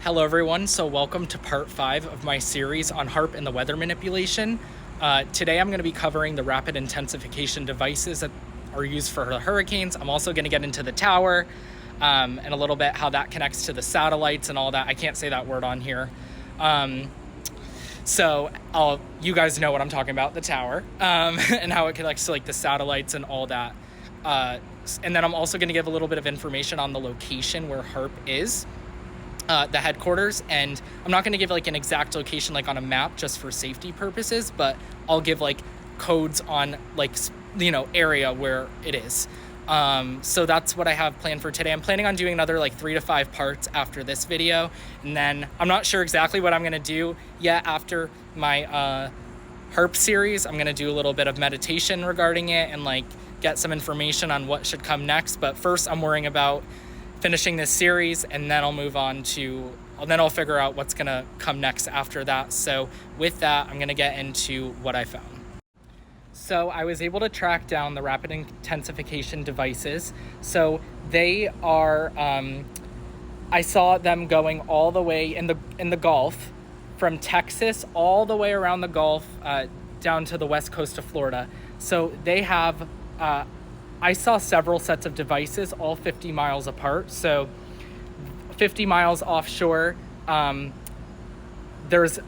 Hello everyone, so welcome to part 5 of my series on Haarp and the weather manipulation. Today I'm going to be covering the rapid intensification devices that are used for the hurricanes. I'm also going to get into the tower and a little bit how that connects to the satellites and all that. I can't say that word on here. You guys know what I'm talking about, the tower, and how it connects to like the satellites and all that. And then I'm also going to give a little bit of information on the location where Haarp is. The headquarters, and I'm not going to give like an exact location like on a map just for safety purposes, but I'll give like codes on like area where it is. So that's what I have planned for today. I'm planning on doing another like 3 to 5 parts after this video, and then I'm not sure exactly what I'm going to do yet after my Haarp series. I'm going to do a little bit of meditation regarding it and like get some information on what should come next, but first I'm worrying about finishing this series, and then I'll move on to, then I'll figure out what's gonna come next after that. So with that, I'm gonna get into what I found. So I was able to track down the rapid intensification devices. So they are, I saw them going all the way in the Gulf, from Texas all the way around the Gulf down to the west coast of Florida. So they have, I saw several sets of devices, all 50 miles apart. So 50 miles offshore, there's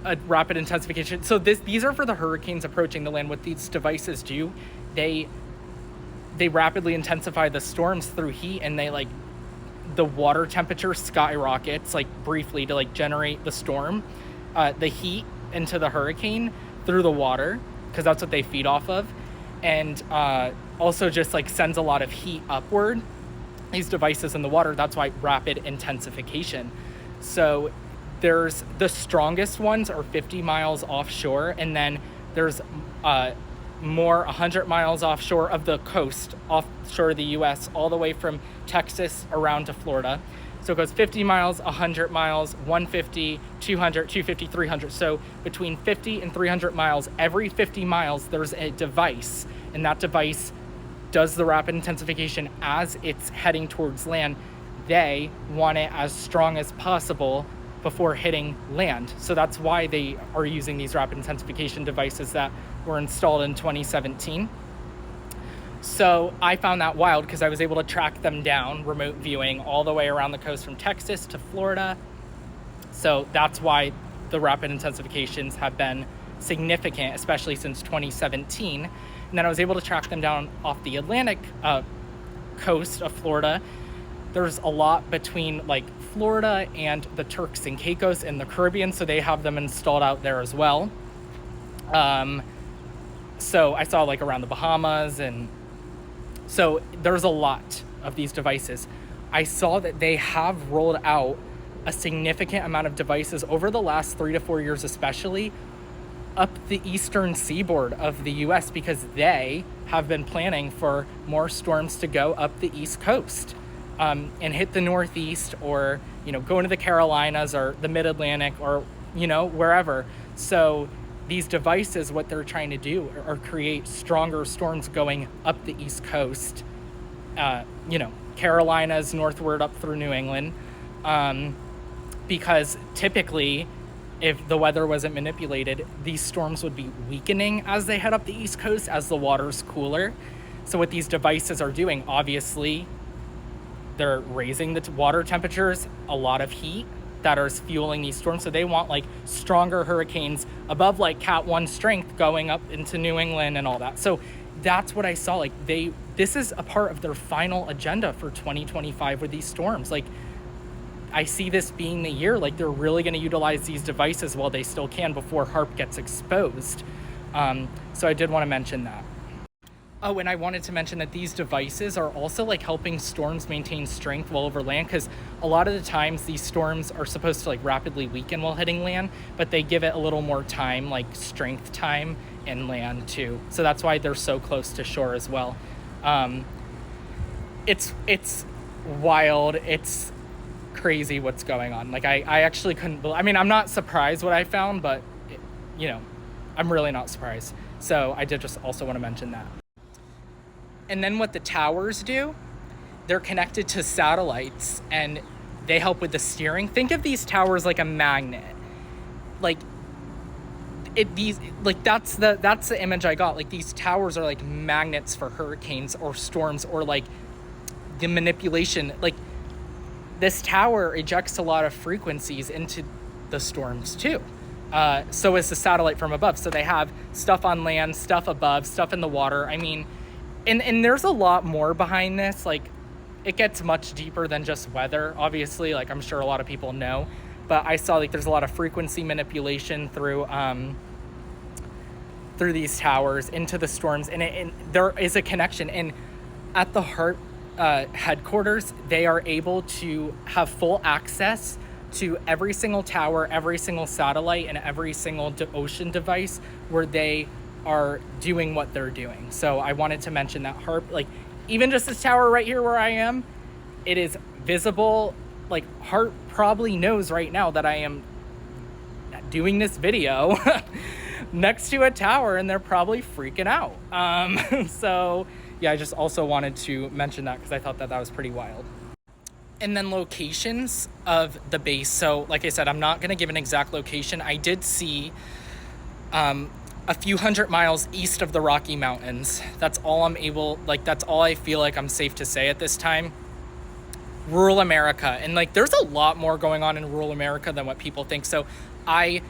a rapid intensification. So these are for the hurricanes approaching the land. What these devices do, they rapidly intensify the storms through heat, and the water temperature skyrockets like briefly to like generate the storm, the heat into the hurricane through the water, because that's what they feed off of. And also just like sends a lot of heat upward, these devices in the water. That's why rapid intensification. So there's the strongest ones are 50 miles offshore, and then there's more 100 miles offshore of the coast, offshore of the US, all the way from Texas around to Florida. So it goes 50 miles, 100 miles, 150, 200, 250, 300. So between 50 and 300 miles, every 50 miles, there's a device, and that device does the rapid intensification as it's heading towards land. They want it as strong as possible before hitting land. So that's why they are using these rapid intensification devices that were installed in 2017. So I found that wild because I was able to track them down, remote viewing, all the way around the coast from Texas to Florida. So that's why the rapid intensifications have been significant, especially since 2017. And then I was able to track them down off the Atlantic coast of Florida. There's a lot between like Florida and the Turks and Caicos in the Caribbean, so they have them installed out there as well. So I saw like around the Bahamas, and so there's a lot of these devices. I saw that they have rolled out a significant amount of devices over the last 3 to 4 years, especially up the eastern seaboard of the US, because they have been planning for more storms to go up the East Coast and hit the Northeast, or go into the Carolinas or the Mid-Atlantic, or wherever. So these devices, what they're trying to do are create stronger storms going up the East Coast, Carolinas northward up through New England, because typically if the weather wasn't manipulated, these storms would be weakening as they head up the East Coast as the water's cooler. So what these devices are doing, obviously, they're raising the water temperatures, a lot of heat that are fueling these storms. So they want like stronger hurricanes above like Cat 1 strength going up into New England and all that. So that's what I saw. Like this is a part of their final agenda for 2025 with these storms. Like I see this being the year, like they're really going to utilize these devices while they still can before Haarp gets exposed. So I did want to mention that. Oh, and I wanted to mention that these devices are also like helping storms maintain strength while over land, because a lot of the times these storms are supposed to like rapidly weaken while hitting land, but they give it a little more time, like strength time inland too. So that's why they're so close to shore as well. It's wild. It's crazy what's going on. Like I actually couldn't believe, I'm not surprised what I found, but I'm really not surprised. So I did just also want to mention that. And then what the towers do, they're connected to satellites, and They help with the steering. Think of these towers like a magnet. Like that's the image I got. Like these towers are like magnets for hurricanes or storms, or like the manipulation. Like this tower ejects a lot of frequencies into the storms too. So is the satellite from above. So they have stuff on land, stuff above, stuff in the water. I mean, and there's a lot more behind this. Like it gets much deeper than just weather, obviously. Like I'm sure a lot of people know, but I saw like there's a lot of frequency manipulation through these towers into the storms, and there is a connection. And at the Haarp headquarters, they are able to have full access to every single tower, every single satellite, and every single ocean device where they are doing what they're doing. So I wanted to mention that Haarp, like even just this tower right here where I am, it is visible. Like Haarp probably knows right now that I am doing this video next to a tower, and they're probably freaking out. So yeah, I just also wanted to mention that because I thought that was pretty wild. And then locations of the base. So like I said, I'm not going to give an exact location. I did see a few hundred miles east of the Rocky Mountains. That's all that's all I feel like I'm safe to say at this time. Rural America. And like there's a lot more going on in rural America than what people think. So I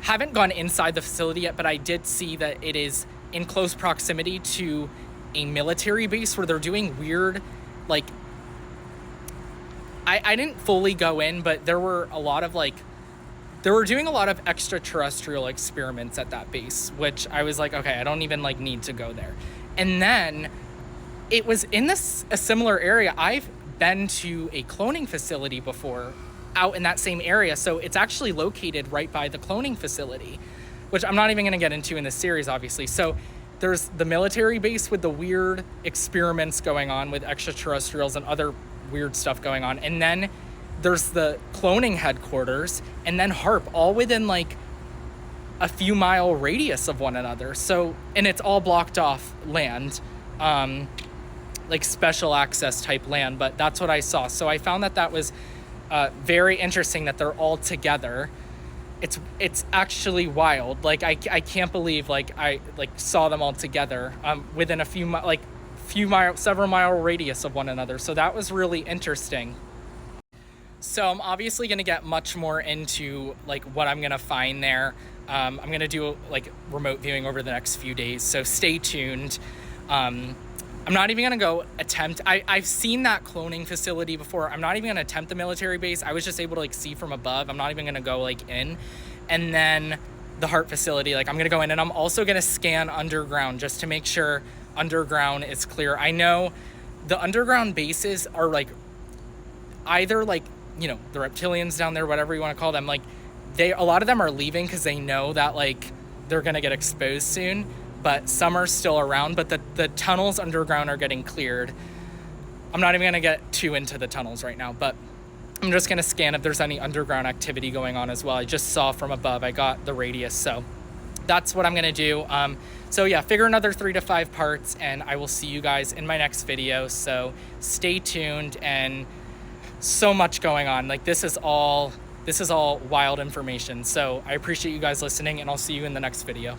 haven't gone inside the facility yet, but I did see that it is in close proximity to a military base where they're doing weird, like, I didn't fully go in, but there were a lot of they were doing a lot of extraterrestrial experiments at that base, which I was like, okay, I don't even need to go there. And then it was in a similar area. I've been to a cloning facility before out in that same area. So it's actually located right by the cloning facility, which I'm not even going to get into in this series, obviously. So there's the military base with the weird experiments going on with extraterrestrials and other weird stuff going on. And then there's the cloning headquarters, and then Haarp, all within a few mile radius of one another. So, and it's all blocked off land, like special access type land, but that's what I saw. So I found that was very interesting that they're all together. It's actually wild. Like I can't believe I saw them all together within several mile radius of one another. So that was really interesting. So I'm obviously going to get much more into what I'm going to find there. I'm going to do remote viewing over the next few days. So stay tuned. I'm not even going to go attempt. I've seen that cloning facility before. I'm not even going to attempt the military base. I was just able to see from above. I'm not even going to go in. And then the Haarp facility, I'm going to go in, and I'm also going to scan underground just to make sure underground is clear. I know the underground bases are either the reptilians down there, whatever you want to call them, a lot of them are leaving because they know that they're going to get exposed soon, but some are still around. But the tunnels underground are getting cleared. I'm not even going to get too into the tunnels right now, but I'm just going to scan if there's any underground activity going on as well. I just saw from above, I got the radius, so that's what I'm going to do. So yeah, figure another 3 to 5 parts, and I will see you guys in my next video. So stay tuned, and so much going on. This is all wild information. So I appreciate you guys listening, and I'll see you in the next video.